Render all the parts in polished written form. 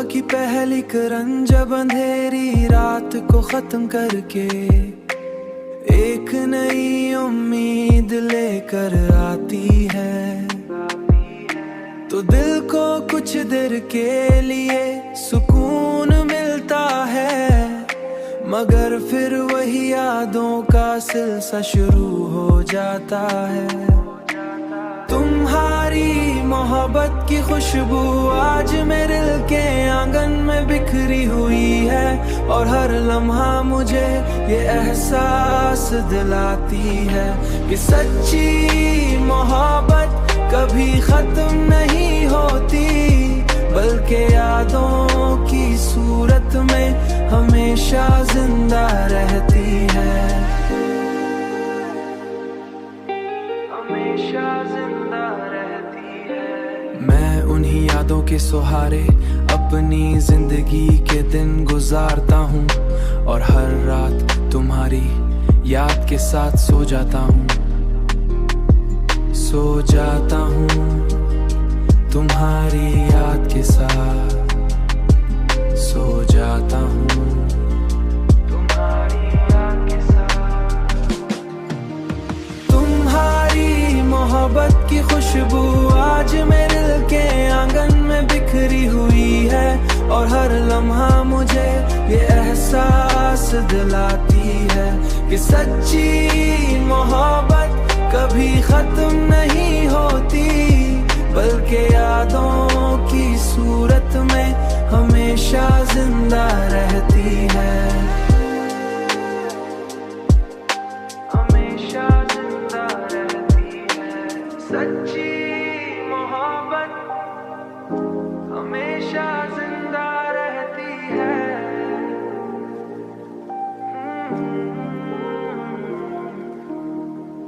की पहली किरण जब अंधेरी रात को खत्म करके एक नई उम्मीद लेकर आती है, तो दिल को कुछ देर के लिए सुकून मिलता है, मगर फिर वही यादों का सिलसिला शुरू हो जाता है। तुम्हारी मोहब्बत की खुशबू आज मेरे दिल के आंगन में बिखरी हुई है, और हर लम्हा मुझे ये एहसास दिलाती है कि सच्ची मोहब्बत कभी खत्म नहीं होती, बल्कि यादों की सूरत में हमेशा जिंदा रहती है, हमेशा जिंदा रहती है। मैं उन्हीं यादों के सहारे अपनी जिंदगी के दिन गुजारता हूँ, और हर रात तुम्हारी याद के साथ सो जाता हूँ, सो जाता हूँ तुम्हारी याद के साथ, सो जाता हूँ तुम्हारी याद के साथ। तुम्हारी मोहब्बत की खुशबू आज मेरे दिल के आंगन में बिखरी हुई है, और हर लम्हा मुझे ये एहसास दिलाती है कि सच्ची मोहब्बत कभी खत्म नहीं होती, बल्कि यादों की सूरत में हमेशा जिंदा रहती है, हमेशा जिंदा रहती है। सच्ची मोहब्बत हमेशा जिंदा रहती है।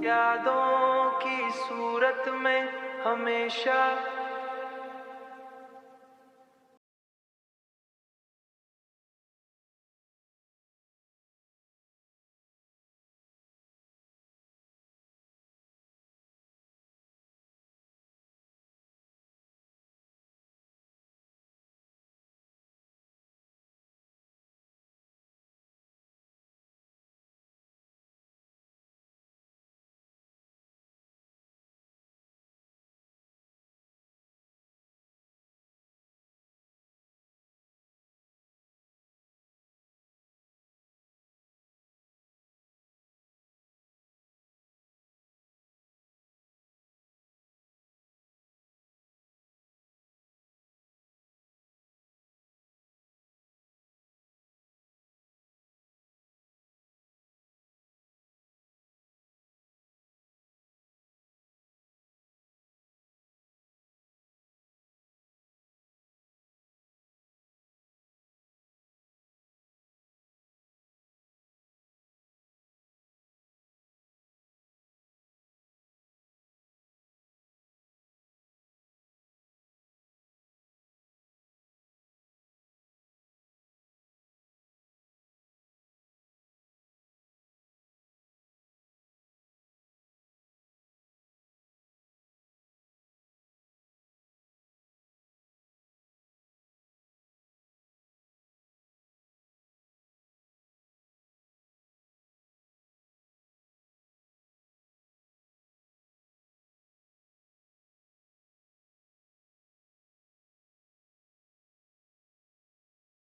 यादों की सूरत में हमेशा